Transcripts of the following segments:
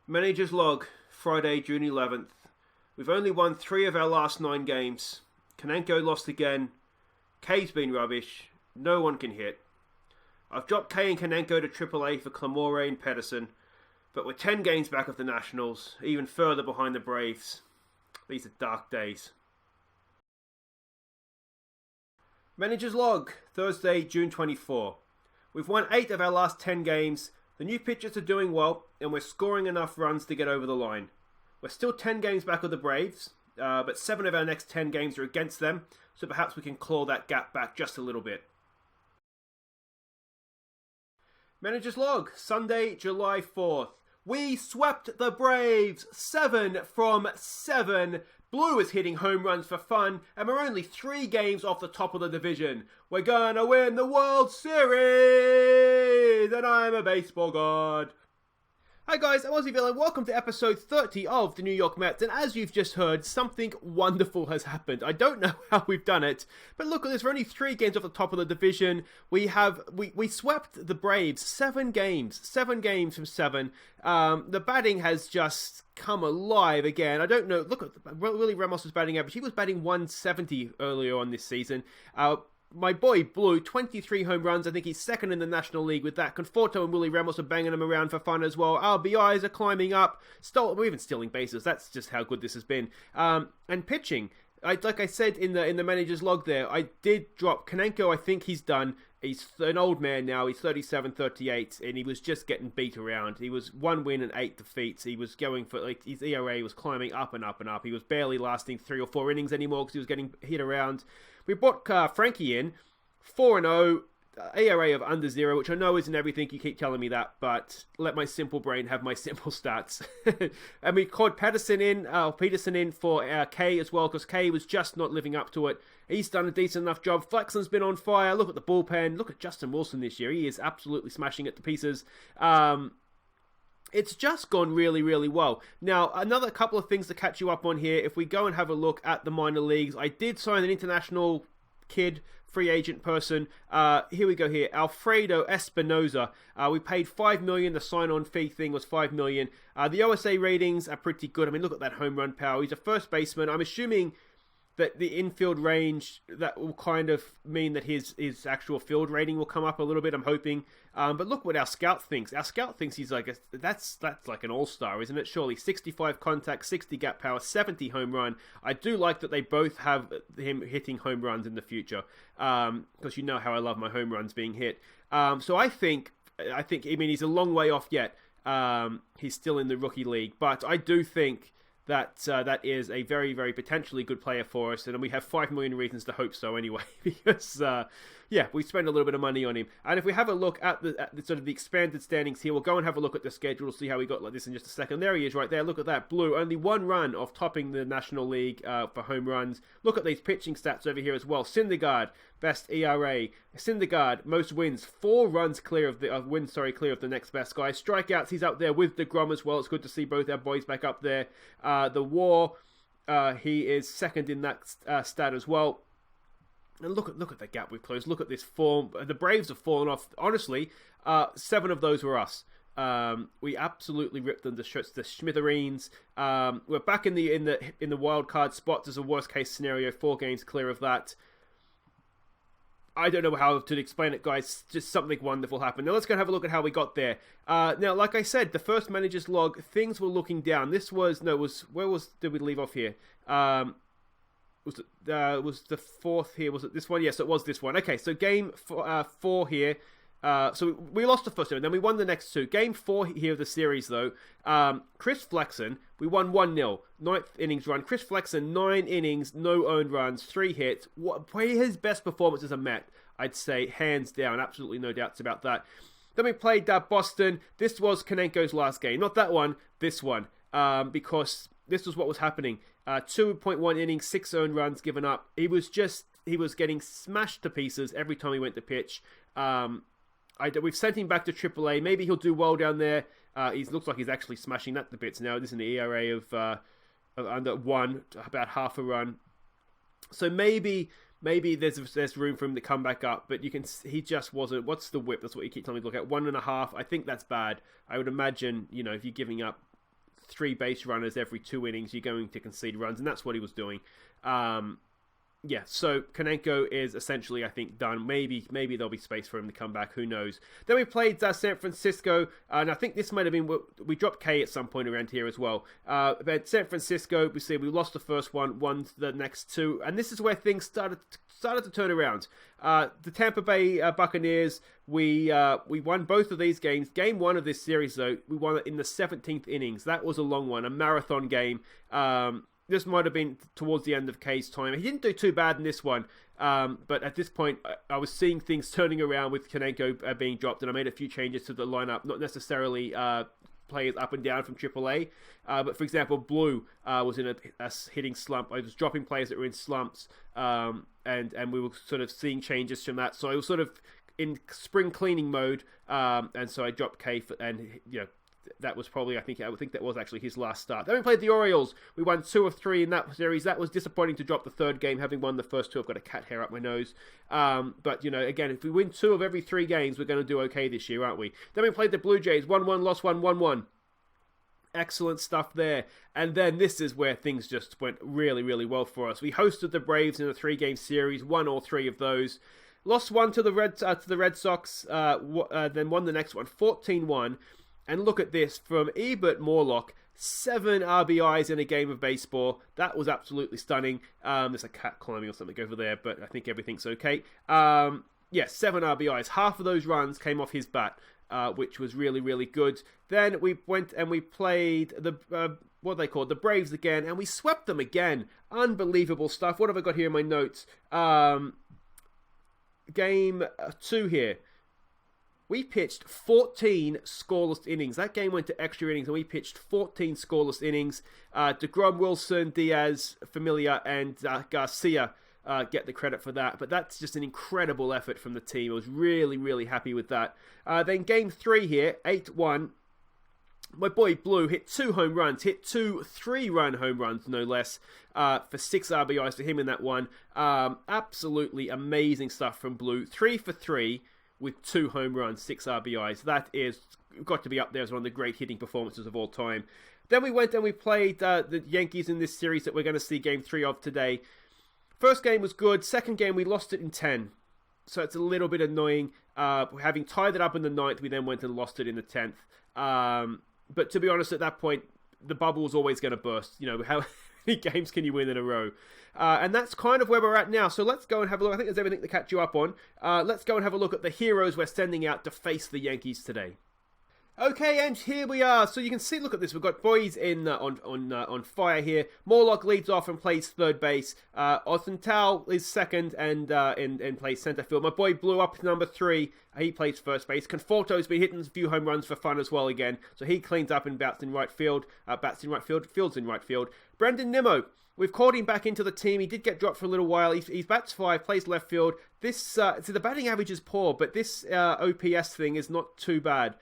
Manager's log, Friday, June 11th. We've only won 3 of our last 9 games. Konenko lost again. K's been rubbish. No one can hit. I've dropped K and Konenko to AAA for Clamore and Pedersen, but we're 10 games back of the Nationals, even further behind the Braves. These are dark days. Manager's log, Thursday, June 24. We've won 8 of our last 10 games. The new pitchers are doing well, and we're scoring enough runs to get over the line. We're still 10 games back of the Braves, but 7 of our next 10 games are against them, so perhaps we can claw that gap back just a little bit. Manager's log, Sunday, July 4th. We swept the Braves 7 from 7. Blue is hitting home runs for fun, and we're only 3 games off the top of the division. We're gonna win the World Series, and I'm a baseball god. Hi guys, I'm Aussie Villain. Welcome to episode 30 of the New York Mets, and as you've just heard, something wonderful has happened. I don't know how we've done it, but look at this, we're only 3 games off the top of the division. We swept the Braves 7 games from 7. The batting has just come alive again. I don't know, look at Willie Ramos' batting average. He was batting 170 earlier on this season. My boy Blue, 23 home runs. I think he's second in the National League with that. Conforto and Willie Ramos are banging him around for fun as well. RBIs are climbing up. We're even stealing bases. That's just how good this has been. And pitching. Like I said in the manager's log there, I did drop Konenko. I think he's done. He's an old man now. He's 37, 38, and he was just getting beat around. He was 1 win and 8 defeats. He was going for, his ERA was climbing up and up and up. He was barely lasting 3 or 4 innings anymore because he was getting hit around. We brought Frankie in, 4-0, ERA of under 0, which I know isn't everything. You keep telling me that, but let my simple brain have my simple stats. And we called Peterson in for K as well, because K was just not living up to it. He's done a decent enough job. Flexen's been on fire. Look at the bullpen. Look at Justin Wilson this year. He is absolutely smashing it to pieces. It's just gone really, really well. Now, another couple of things to catch you up on here. If we go and have a look at the minor leagues, I did sign an international kid, free agent person. Here we go here. Alfredo Espinoza. We paid $5 million. The sign-on fee thing was $5 million. The OSA ratings are pretty good. I mean, look at that home run power. He's a first baseman. I'm assuming that the infield range, that will kind of mean that his actual field rating will come up a little bit, I'm hoping. But look what our scout thinks. Our scout thinks he's like that's like an all-star, isn't it? Surely 65 contact, 60 gap power, 70 home run. I do like that they both have him hitting home runs in the future, because you know how I love my home runs being hit. So I think, I mean, he's a long way off yet. He's still in the rookie league, but I do think that is a very, very potentially good player for us, and we have 5 million reasons to hope so anyway, because we spend a little bit of money on him. And if we have a look at the sort of the expanded standings here, we'll go and have a look at the schedule, see how we got like this in just a second. There he is right there. Look at that. Blue, only 1 run off topping the National League for home runs. Look at these pitching stats over here as well. Syndergaard, best ERA. Syndergaard, most wins, 4 runs clear of the next best guy. Strikeouts, he's up there with deGrom as well. It's good to see both our boys back up there. The WAR, he is second in that stat as well. And look at the gap we've closed. Look at this form. The Braves have fallen off. Honestly, 7 of those were us. We absolutely ripped them to smithereens. We're back in the wild card spots as a worst case scenario. 4 games clear of that. I don't know how to explain it, guys. Just something wonderful happened. Now let's go and have a look at how we got there. Now, like I said, the first manager's log, things were looking down. Did we leave off here? Was the 4th here? Was it this one? Yes, it was this one. Okay, so game 4 here. So we lost the first game, and then we won the next 2. Game 4 here of the series, though. Chris Flexen, we won 1-0. 9th innings run. Chris Flexen, 9 innings, no earned runs, 3 hits. His best performance as a Met, I'd say, hands down. Absolutely no doubts about that. Then we played Boston. This was Konenko's last game. Not that one, this one. Because this was what was happening. 2.1 innings, 6 earned runs given up. He was getting smashed to pieces every time he went to pitch. We've sent him back to AAA. Maybe he'll do well down there. He looks like he's actually smashing that to bits now. This is an ERA of under 1, about half a run. So maybe there's room for him to come back up, but he just wasn't. What's the whip? That's what you keep telling me to look at. 1.5. I think that's bad. I would imagine, if you're giving up 3 base runners every 2 innings, you're going to concede runs, and that's what he was doing. Yeah, so Konenko is essentially, I think, done. Maybe there'll be space for him to come back. Who knows? Then we played San Francisco, and I think this might have been... We dropped K at some point around here as well. But San Francisco, we lost the first one, won the next 2, and this is where things started to turn around. The Tampa Bay Buccaneers, we won both of these games. Game 1 of this series, though, we won it in the 17th innings. That was a long one, a marathon game. This might have been towards the end of K's time. He didn't do too bad in this one, but at this point, I was seeing things turning around with Konenko being dropped, and I made a few changes to the lineup, not necessarily players up and down from AAA, but for example, Blue was in a hitting slump. I was dropping players that were in slumps, and we were sort of seeing changes from that. So I was sort of in spring cleaning mode, and so I dropped K, that was probably, I think that was actually his last start. Then we played the Orioles. We won 2 of 3 in that series. That was disappointing to drop the third game, having won the first 2. I've got a cat hair up my nose. But, again, if we win 2 of every 3 games, we're going to do okay this year, aren't we? Then we played the Blue Jays. 1-1, lost 1, 1-1. Excellent stuff there. And then this is where things just went really, really well for us. We hosted the Braves in a 3-game series, won all 3 of those. Lost 1 to the Red Sox, then won the next one, 14-1. And look at this, from Ebert Morlock, 7 RBIs in a game of baseball. That was absolutely stunning. There's a cat climbing or something over there, but I think everything's okay. 7 RBIs. Half of those runs came off his bat, which was really, really good. Then we went and we played the the Braves again, and we swept them again. Unbelievable stuff. What have I got here in my notes? Game 2 here. We pitched 14 scoreless innings. That game went to extra innings, and we pitched 14 scoreless innings. deGrom, Wilson, Diaz, Familia, and Garcia get the credit for that. But that's just an incredible effort from the team. I was really, really happy with that. Then game 3 here, 8-1. My boy Blue hit 2 home runs, hit 2 3-run home runs, no less, for 6 RBIs for him in that one. Absolutely amazing stuff from Blue. 3 for 3. With 2 home runs, 6 RBIs. That is got to be up there as one of the great hitting performances of all time. Then we went and we played the Yankees in this series that we're going to see game 3 of today. First game was good. Second game, we lost it in 10. So it's a little bit annoying. Having tied it up in the 9th, we then went and lost it in the 10th. But to be honest, at that point, the bubble was always going to burst. How many games can you win in a row? And that's kind of where we're at now. So let's go and have a look. I think there's everything to catch you up on. Let's go and have a look at the heroes we're sending out to face the Yankees today. Okay, and here we are. So you can see, look at this. We've got boys on fire here. Morlock leads off and plays third base. Othentao is second and plays center field. My boy Blue up to number 3. He plays first base. Conforto's been hitting a few home runs for fun as well again. So he cleans up and bats in right field. Fields in right field. Brendan Nimmo. We've called him back into the team. He did get dropped for a little while. He bats 5, plays left field. This the batting average is poor, but this OPS thing is not too bad.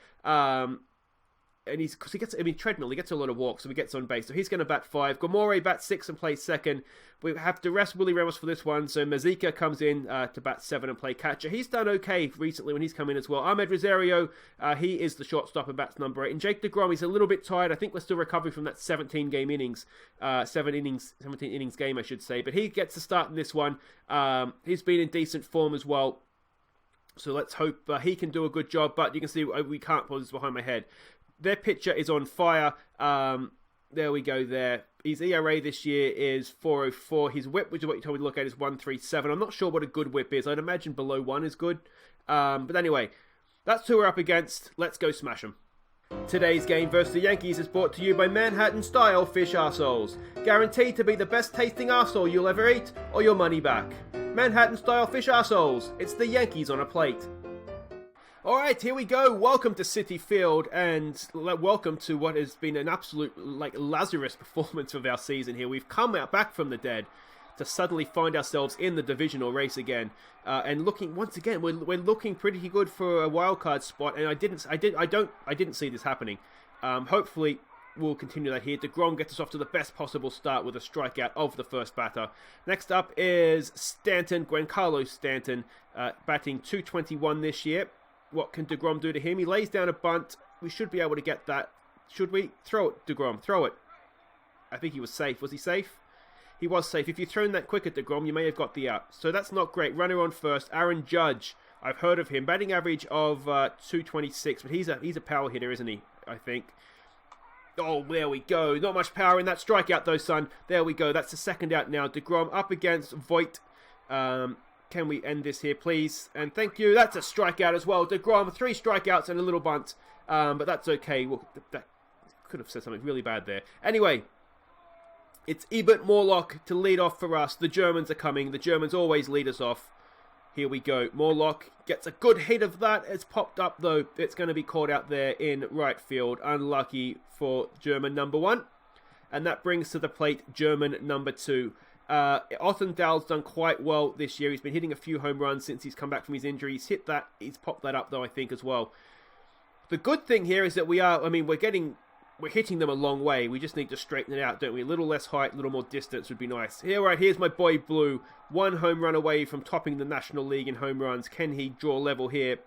And because he gets, treadmill, he gets a lot of walks, so he gets on base. So he's going to bat 5. Gomori bats 6 and plays second. We have to rest Willie Ramos for this one, so Mazika comes in to bat 7 and play catcher. He's done okay recently when he's come in as well. Ahmed Rosario, he is the shortstop and bats number 8. And Jake deGrom, he's a little bit tired. I think we're still recovering from that 17 innings game, I should say. But he gets to start in this one. He's been in decent form as well. So let's hope he can do a good job. But you can see we can't put this behind my head. Their pitcher is on fire. There we go there. His ERA this year is 4.04. His whip, which is what you told me to look at, is 1.37. I'm not sure what a good whip is. I'd imagine below 1 is good. But anyway, that's who we're up against. Let's go smash them. Today's game versus the Yankees is brought to you by Manhattan-style fish arseholes. Guaranteed to be the best tasting arsehole you'll ever eat, or your money back. Manhattan-style fish arseholes. It's the Yankees on a plate. Alright, here we go. Welcome to Citi Field, and welcome to what has been an absolute, Lazarus performance of our season here. We've come back from the dead to suddenly find ourselves in the divisional race again. And looking, once again, we're looking pretty good for a wildcard spot, and I didn't see this happening. Hopefully, we'll continue that here. deGrom gets us off to the best possible start with a strikeout of the first batter. Next up is Stanton, Giancarlo Stanton, batting .221 this year. What can deGrom do to him? He lays down a bunt. We should be able to get that Should we? Throw it, deGrom. Throw it. I think he was safe. Was he safe? He was safe. If you'd thrown that quick at deGrom, you may have got the out. So that's not great. Runner on first. Aaron Judge. I've heard of him. Batting average of 226. But he's a power hitter, isn't he? I think. Oh, there we go. Not much power in that strikeout, though, son. There we go. That's the second out now. deGrom up against Voigt. Can we end this here, please? And thank you. That's a strikeout as well. deGrom, 3 strikeouts and a little bunt. But that's okay. Well, that could have said something really bad there. Anyway, it's Ebert Morlock to lead off for us. The Germans are coming. The Germans always lead us off. Here we go. Morlock gets a good hit of that. It's popped up, though. It's going to be caught out there in right field. Unlucky for German number 1. And that brings to the plate German number 2. Othendal's done quite well this year. He's been hitting a few home runs since he's come back from his injury. He's hit that. He's popped that up, though, I think, as well. The good thing here is that we're hitting them a long way. We just need to straighten it out, don't we? A little less height, a little more distance would be nice. Here's my boy Blue. 1 home run away from topping the National League in home runs. Can he draw level here?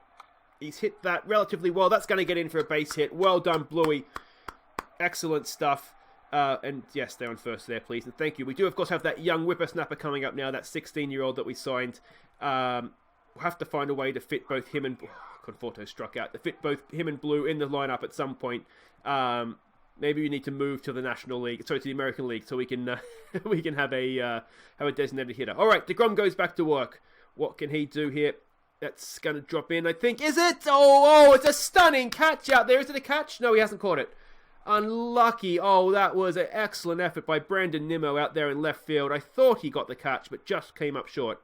He's hit that relatively well. That's going to get in for a base hit. Well done, Bluey. Excellent stuff. And yes, stay on first there, please. And thank you. We do, of course, have that young whippersnapper coming up now, that 16-year-old that we signed. We'll have to find a way to fit both him and... Conforto struck out. To fit both him and Blue in the lineup at some point. Maybe we need to move to the National League, to the American League, so we can have a designated hitter. All right, deGrom goes back to work. What can he do here? That's going to drop in, I think. Is it? Oh, it's a stunning catch out there. Is it a catch? No, he hasn't caught it. Unlucky. Oh, that was an excellent effort by Brandon Nimmo out there in left field. I thought he got the catch, but just came up short.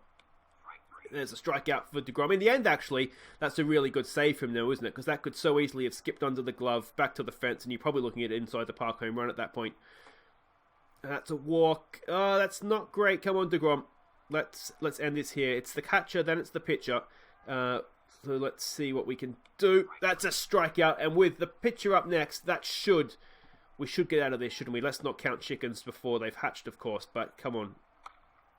There's a strikeout for deGrom. In the end, actually, that's a really good save from him, though, isn't it? Because that could so easily have skipped under the glove, back to the fence, and you're probably looking at it inside the park home run at that point. That's a walk. Oh, that's not great. Come on, deGrom. Let's end this here. It's the catcher, then it's the pitcher. So let's see what we can do. That's a strikeout, and with the pitcher up next, we should get out of this, shouldn't we? Let's not count chickens before they've hatched, of course, but come on.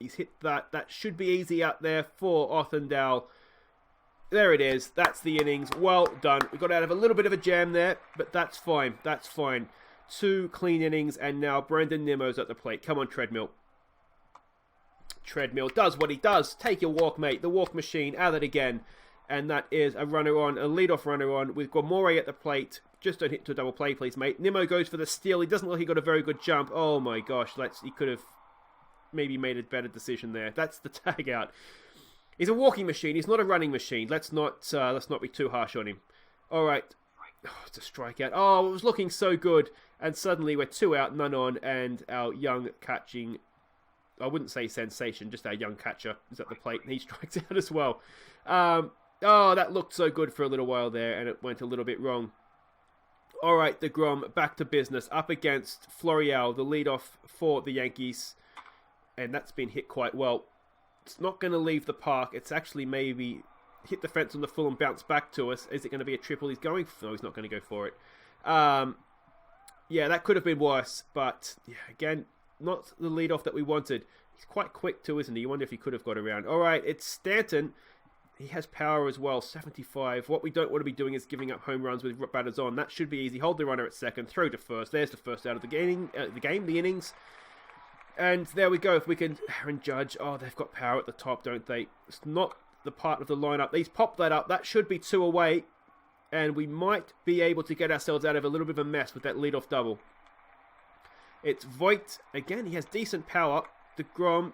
He's hit that. That should be easy out there for Othendal. There it is. That's the innings. Well done. We got out of a little bit of a jam there, but that's fine. That's fine. 2 clean innings, and now Brandon Nimmo's at the plate. Come on, Treadmill. Treadmill does what he does. Take your walk, mate. The walk machine. At it again. And that is a runner on, a leadoff runner on, with Guamore at the plate. Just don't hit to a double play, please, mate. Nimmo goes for the steal. He doesn't look like he got a very good jump. Oh, my gosh. He could have maybe made a better decision there. That's the tag out. He's a walking machine. He's not a running machine. Let's not be too harsh on him. All right. Oh, it's a strikeout. Oh, it was looking so good. And suddenly we're 2 out, none on, and our young catching, I wouldn't say sensation, just our young catcher is at the plate, and he strikes out as well. Oh, that looked so good for a little while there, and it went a little bit wrong. All right, deGrom, back to business. Up against Florial, the leadoff for the Yankees. And that's been hit quite well. It's not going to leave the park. It's actually maybe hit the fence on the full and bounce back to us. Is it going to be a triple? He's going for... No, he's not going to go for it. Yeah, that could have been worse. But, yeah, again, not the leadoff that we wanted. He's quite quick too, isn't he? You wonder if he could have got around. All right, it's Stanton. He has power as well, 75. What we don't want to be doing is giving up home runs with batters on. That should be easy. Hold the runner at second. Throw to first. There's the first out of the game, the innings. And there we go. If we can... Aaron Judge. Oh, they've got power at the top, don't they? It's not the part of the lineup. He's popped that up. That should be 2 away. And we might be able to get ourselves out of a little bit of a mess with that leadoff double. It's Voigt. Again, he has decent power. deGrom.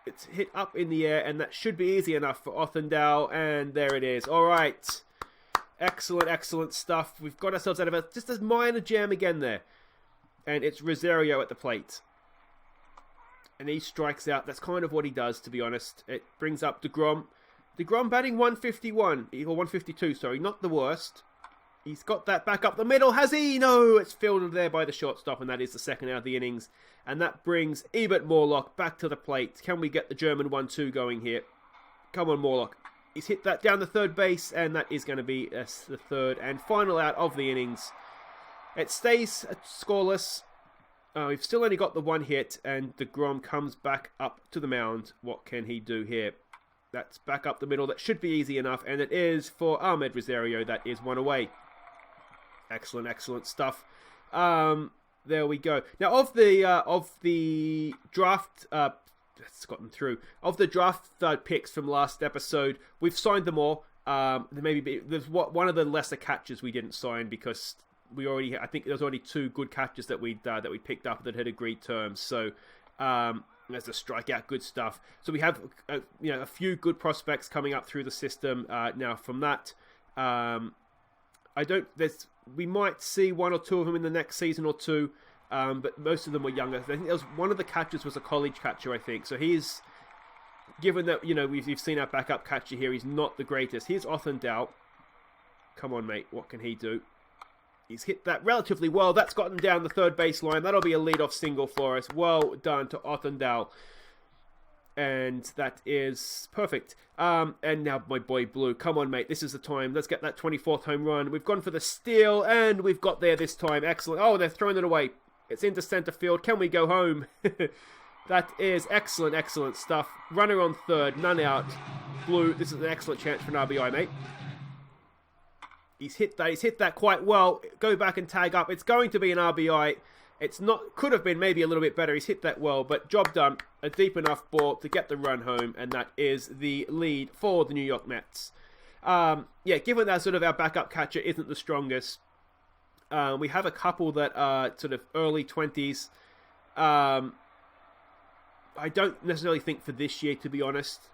It's hit up in the air. And that should be easy enough for Othendal. And there it is. All right. Excellent, excellent stuff. We've got ourselves out of just a minor jam again there. And it's Rosario at the plate. And he strikes out. That's kind of what he does, to be honest. It brings up deGrom. deGrom batting 151. Or 152, sorry. Not the worst. He's got that back up the middle. Has he? No! It's fielded there by the shortstop, and that is the second out of the innings. And that brings Ebert Morlock back to the plate. Can we get the German 1-2 going here? Come on, Morlock. He's hit that down the third base, and that is going to be the third and final out of the innings. It stays scoreless. We've still only got the 1 hit, and deGrom comes back up to the mound. What can he do here? That's back up the middle. That should be easy enough, and it is for Ahmed Rosario. That is 1 away. Excellent, excellent stuff. There we go. Now, of the draft, it's gotten through. Of the draft picks from last episode, we've signed them all. There's one of the lesser catches we didn't sign because I think there's already 2 good catches that we picked up that had agreed terms. So there's a strikeout, good stuff. So we have a few good prospects coming up through the system now. From that, we might see 1 or 2 of them in the next season or 2, but most of them were younger. I think one of the catchers was a college catcher, I think. So he's, given that we've seen our backup catcher here, he's not the greatest. Here's Othendale. Come on, mate, what can he do? He's hit that relatively well. That's gotten down the third baseline. That'll be a leadoff single for us. Well done to Othendale. And that is perfect. And now my boy Blue. Come on, mate. This is the time. Let's get that 24th home run. We've gone for the steal, and we've got there this time. Excellent. Oh, they're throwing it away. It's into center field. Can we go home? That is excellent, excellent stuff. Runner on third. None out. Blue, this is an excellent chance for an RBI, mate. He's hit that quite well. Go back and tag up. It's going to be an RBI. It's not, could have been maybe a little bit better. He's hit that well, but job done. A deep enough ball to get the run home, and that is the lead for the New York Mets. Given that sort of our backup catcher isn't the strongest, we have a couple that are sort of early 20s. I don't necessarily think for this year, to be honest.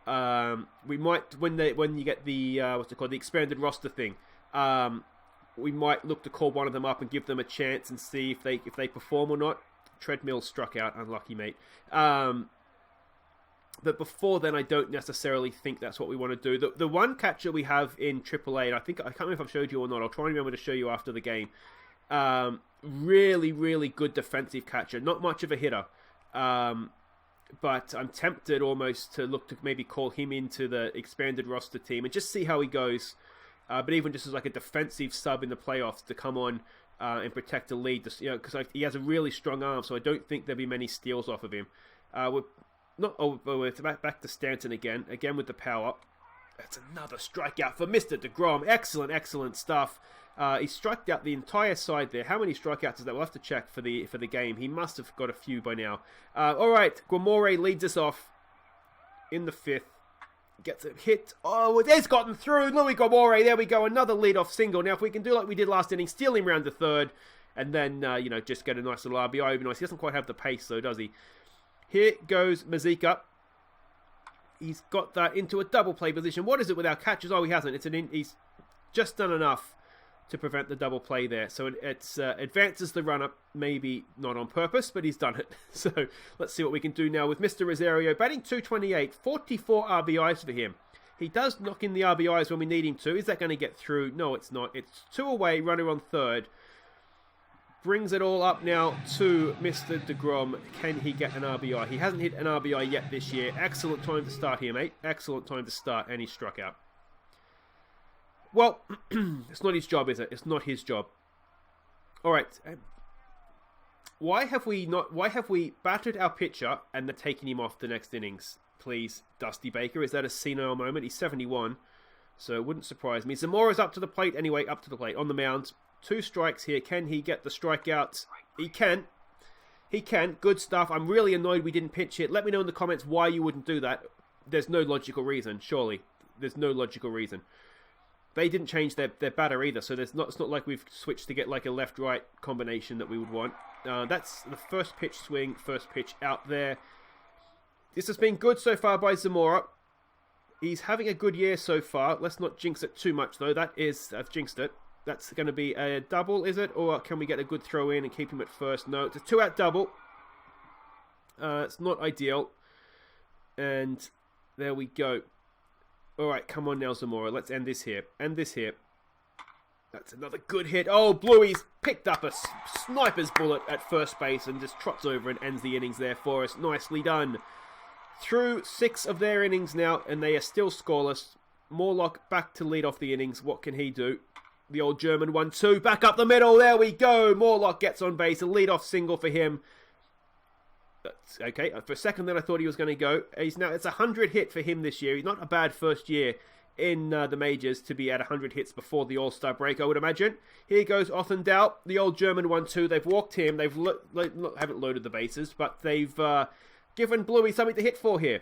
We might, when you get the the expanded roster thing, we might look to call one of them up and give them a chance and see if they perform or not. Treadmill struck out, unlucky mate. But before then, I don't necessarily think that's what we want to do. The one catcher we have in AAA, and I can't remember if I've showed you or not. I'll try and remember to show you after the game. Really, really good defensive catcher. Not much of a hitter. But I'm tempted almost to look to maybe call him into the expanded roster team and just see how he goes. But even just as like a defensive sub in the playoffs to come on and protect the lead, because he has a really strong arm, so I don't think there'll be many steals off of him. We're back to Stanton again with the power. That's another strikeout for Mr. deGrom. Excellent, excellent stuff. He struck out the entire side there. How many strikeouts is that? We'll have to check for the game. He must have got a few by now. All right, Guamore leads us off in the 5th. Gets a hit. Oh, it's gotten through. Louis Guamore. There we go. Another leadoff single. Now, if we can do like we did last inning, steal him round to third, and then just get a nice little RBI. It'd be nice. He doesn't quite have the pace, though, does he? Here goes Mazika. He's got that into a double play position. What is it with our catches? Oh, he hasn't. He's just done enough to prevent the double play there. So it advances the runner, maybe not on purpose, but he's done it. So let's see what we can do now with Mr. Rosario. Batting .228, 44 RBIs for him. He does knock in the RBIs when we need him to. Is that going to get through? No, it's not. It's 2 away, runner on third. Brings it all up now to Mr. deGrom. Can he get an RBI? He hasn't hit an RBI yet this year. Excellent time to start here, mate. Excellent time to start, and he struck out. Well, it's not his job, is it? It's not his job. All right. Why have we battered our pitcher and then taken him off the next innings? Please, Dusty Baker. Is that a senile moment? He's 71, so it wouldn't surprise me. Zamora's up to the plate anyway, up to the plate on the mound. 2 strikes here. Can he get the strikeouts? He can. He can. Good stuff. I'm really annoyed we didn't pitch it. Let me know in the comments why you wouldn't do that. There's no logical reason, surely. There's no logical reason. They didn't change their batter either, so it's not like we've switched to get like a left-right combination that we would want. That's the first pitch swing, first pitch out there. This has been good so far by Zamora. He's having a good year so far. Let's not jinx it too much, though. I've jinxed it. That's going to be a double, is it? Or can we get a good throw in and keep him at first? No, it's a 2-out double. It's not ideal. And there we go. All right, come on now, Zamora. Let's end this here. End this here. That's another good hit. Oh, Bluey's picked up a sniper's bullet at first base and just trots over and ends the innings there for us. Nicely done. Through 6 of their innings now, and they are still scoreless. Morlock back to lead off the innings. What can he do? The old German 1-2. Back up the middle. There we go. Morlock gets on base. A lead-off single for him. That's okay. For a second then I thought he was going to go. It's a 100 hit for him this year. He's not a bad first year in the majors to be at 100 hits before the All-Star break, I would imagine. Here goes Othendal, the old German 1-2. They've walked him. They've haven't loaded the bases, but they've given Bluey something to hit for here.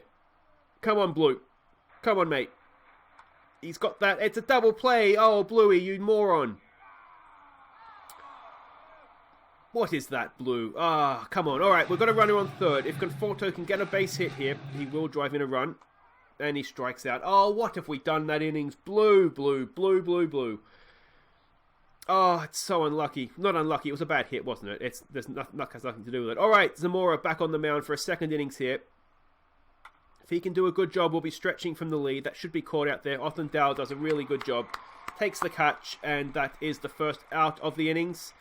Come on, Blue. Come on, mate. He's got that. It's a double play. Oh, Bluey, you moron. What is that, Blue? Ah, come on. All right, we've got a runner on third. If Conforto can get a base hit here, he will drive in a run. And he strikes out. Oh, what have we done that innings? Blue, Blue, Blue, Blue, Blue. Oh, it's so unlucky. Not unlucky. It was a bad hit, wasn't it? There's nothing to do with it. All right, Zamora back on the mound for a second innings here. If he can do a good job, we'll be stretching from the lead. That should be caught out there. Othendal does a really good job. Takes the catch, and that is the first out of the innings.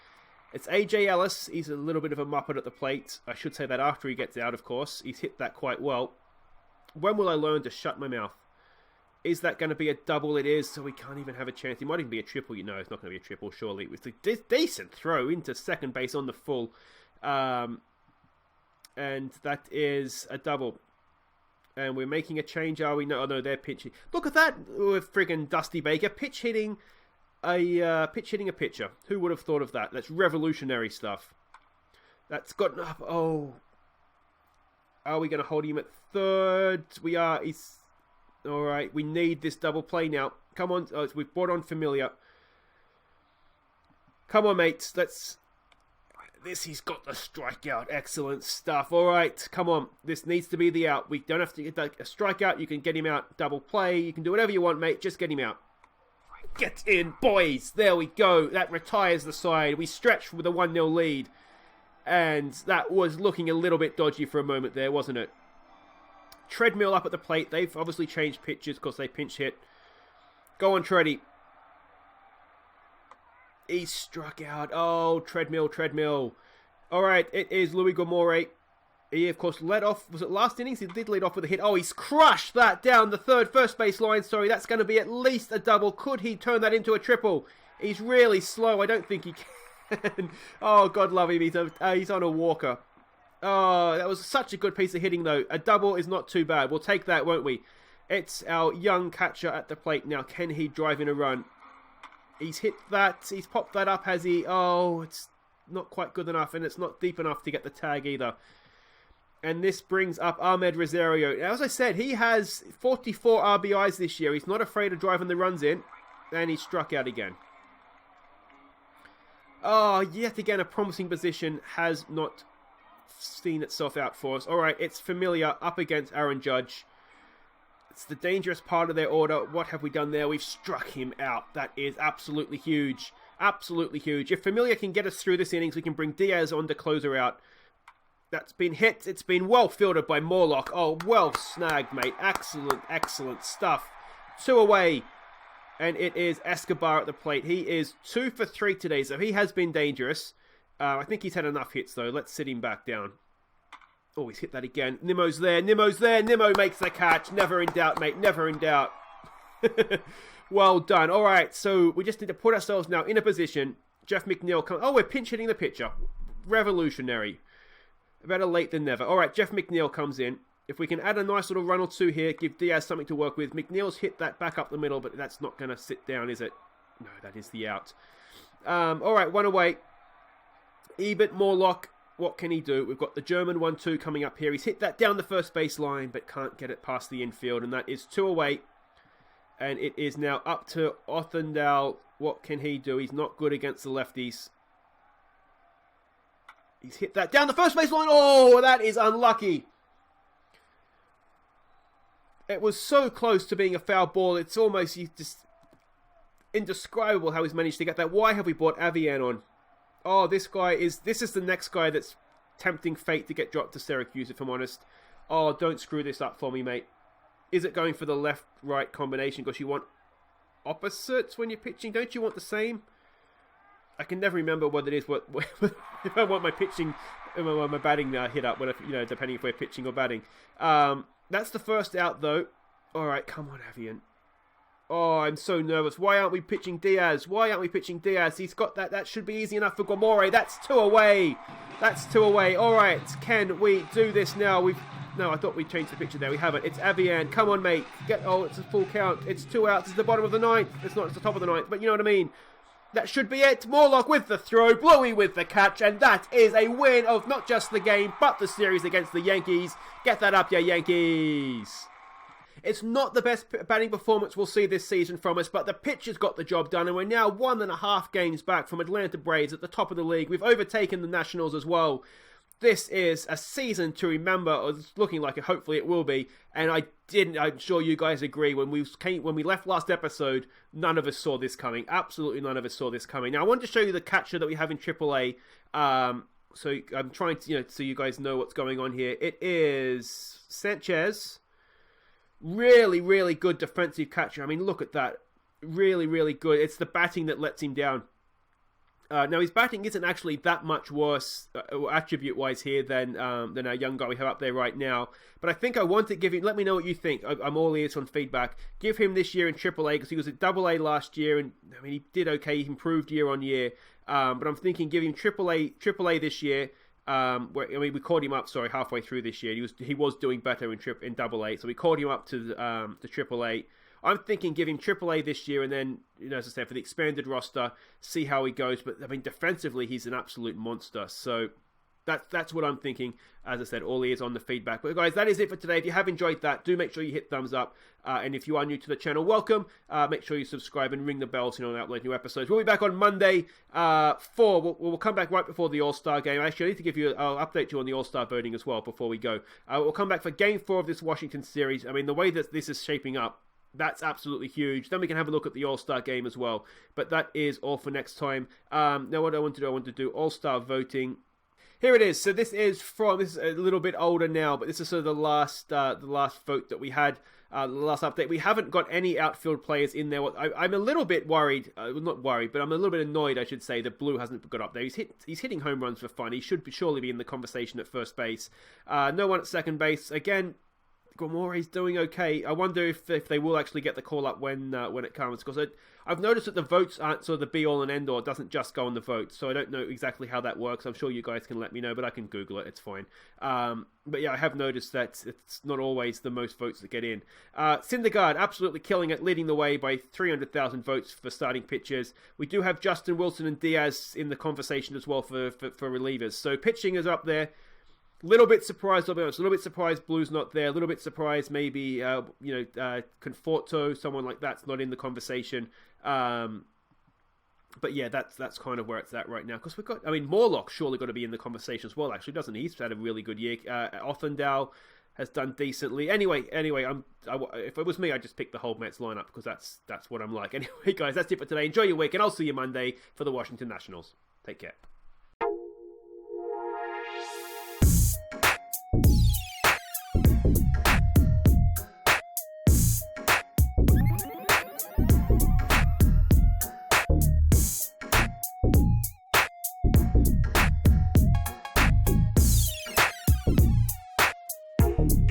It's AJ Ellis. He's a little bit of a muppet at the plate. I should say that after he gets out, of course. He's hit that quite well. When will I learn to shut my mouth? Is that going to be a double? It is, so we can't even have a chance. It might even be a triple. You know, it's not going to be a triple, surely. It's a decent throw into second base on the full. And that is a double. And we're making a change, are we? No, they're pitching. Look at that with friggin' Dusty Baker pitch hitting a pitcher. Who would have thought of that? That's revolutionary stuff. That's got enough. Oh, are we going to hold him at third? We are. He's all right. We need this double play now. Come on, we've brought on Familia. Come on, mates. He's got the strikeout. Excellent stuff. All right, come on. This needs to be the out. We don't have to get a strikeout. You can get him out. Double play. You can do whatever you want, mate. Just get him out. Get in, boys. There we go. That retires the side. We stretched with a 1-0 lead. And that was looking a little bit dodgy for a moment there, wasn't it? Treadmill up at the plate. They've obviously changed pitches because they pinch hit. Go on, Treddy. He struck out. Oh, treadmill. All right, it is Louis Gomore. He, of course, led off. Was it last innings? He did lead off with a hit. Oh, he's crushed that down the first base line. Sorry, that's going to be at least a double. Could he turn that into a triple? He's really slow. I don't think he can. Oh, God love him. He's on a walker. Oh, that was such a good piece of hitting, though. A double is not too bad. We'll take that, won't we? It's our young catcher at the plate now. Can he drive in a run? He's hit that. He's popped that up, has he? Oh, it's not quite good enough, and it's not deep enough to get the tag either. And this brings up Ahmed Rosario. As I said, he has 44 RBIs this year. He's not afraid of driving the runs in, and he struck out again. Oh, yet again, a promising position has not seen itself out for us. All right, it's Familia up against Aaron Judge. It's the dangerous part of their order. What have we done there? We've struck him out. That is absolutely huge. Absolutely huge. If Familia can get us through this innings, we can bring Diaz on to close her out. That's been hit. It's been well fielded by Morlock. Oh, well snagged, mate. Excellent stuff. 2 away. And it is Escobar at the plate. He is 2 for 3 today, so he has been dangerous. I think he's had enough hits, though. Let's sit him back down. Oh, he's hit that again. Nimmo's there. Nimmo makes the catch. Never in doubt, mate. Never in doubt. Well done. All right, so we just need to put ourselves now in a position. Jeff McNeil comes. Oh, we're pinch hitting the pitcher. Revolutionary. Better late than never. All right, Jeff McNeil comes in. If we can add a nice little run or two here, give Diaz something to work with. McNeil's hit that back up the middle, but that's not going to sit down, is it? No, that is the out. All right, 1 away. Ebert, Morlock. What can he do? We've got the German 1-2 coming up here. He's hit that down the first base line, but can't get it past the infield, and that is 2 away. And it is now up to Othendal. What can he do? He's not good against the lefties. He's hit that down the first base line. Oh, that is unlucky. It was so close to being a foul ball. It's almost just indescribable how he's managed to get that. Why have we brought Avian on? Oh, this is the next guy that's tempting fate to get dropped to Syracuse, if I'm honest. Oh, don't screw this up for me, mate. Is it going for the left-right combination? Because you want opposites when you're pitching. Don't you want the same? I can never remember what it is. If I want my pitching, my batting hit up, depending if we're pitching or batting. That's the first out, though. All right, come on, Avian. Oh, I'm so nervous. Why aren't we pitching Diaz? He's got that. That should be easy enough for Gomore. That's 2 away. All right, can we do this now? No, I thought we changed the picture there. We haven't. It's Avian. Come on, mate. It's a full count. It's 2 outs. It's the bottom of the 9th. It's not. It's the top of the 9th, but you know what I mean. That should be it. Morlock with the throw, Bluey with the catch, and that is a win of not just the game, but the series against the Yankees. Get that up, ya Yankees. It's not the best batting performance we'll see this season from us, but the pitchers got the job done, and we're now 1.5 games back from Atlanta Braves at the top of the league. We've overtaken the Nationals as well. This is a season to remember, or it's looking like it, hopefully it will be, and I'm sure you guys agree, when we left last episode, none of us saw this coming. Absolutely none of us saw this coming. Now, I wanted to show you the catcher that we have in AAA, so I'm trying to, so you guys know what's going on here. It is Sanchez. Really, really good defensive catcher. I mean, look at that. Really, really good. It's the batting that lets him down. Now, his batting isn't actually that much worse attribute-wise here than our young guy we have up there right now. But I think I want to give him... Let me know what you think. I'm all ears on feedback. Give him this year in AAA, because he was at AA last year, and I mean, he did okay. He improved year on year. But I'm thinking give him AAA this year. We called him up, halfway through this year. He was doing better in AA, so we called him up to AAA. I'm thinking give him AAA this year, and then, as I said, for the expanded roster, see how he goes. But I mean, defensively, he's an absolute monster. So that's what I'm thinking. As I said, all ears on the feedback. But guys, that is it for today. If you have enjoyed that, do make sure you hit thumbs up. And if you are new to the channel, welcome. Make sure you subscribe and ring the bell so you don't upload new episodes. We'll be back on Monday. We'll come back right before the All-Star game. Actually, I need to give you, I'll update you on the All-Star voting as well before we go. We'll come back for Game 4 of this Washington series. I mean, the way that this is shaping up, that's absolutely huge. Then we can have a look at the All-Star game as well. But that is all for next time. Now what I want to do, All-Star voting. Here it is. So this is a little bit older now, but this is sort of the last vote that we had, the last update. We haven't got any outfield players in there. I'm a little bit worried, not worried, but I'm a little bit annoyed, I should say, that Blue hasn't got up there. He's hitting home runs for fun. He should surely be in the conversation at first base. No one at second base. Again, Gomore's doing okay. I wonder if they will actually get the call up when it comes, because I've noticed that the votes aren't sort of the be all and end all. It doesn't just go on the votes, so I don't know exactly how that works. I'm sure you guys can let me know, but I can Google it. It's fine. But yeah, I have noticed that it's not always the most votes that get in. Syndergaard absolutely killing it, leading the way by 300,000 votes for starting pitchers. We do have Justin Wilson and Diaz in the conversation as well for relievers. So pitching is up there. Little bit surprised, I'll be honest. A little bit surprised Blue's not there. A little bit surprised maybe, Conforto, someone like that's not in the conversation. But yeah, that's kind of where it's at right now. Because Morlock's surely got to be in the conversation as well, actually, doesn't he? He's had a really good year. Othendale has done decently. Anyway, if it was me, I'd just pick the whole Mets lineup, because that's what I'm like. Anyway, guys, that's it for today. Enjoy your week, and I'll see you Monday for the Washington Nationals. Take care.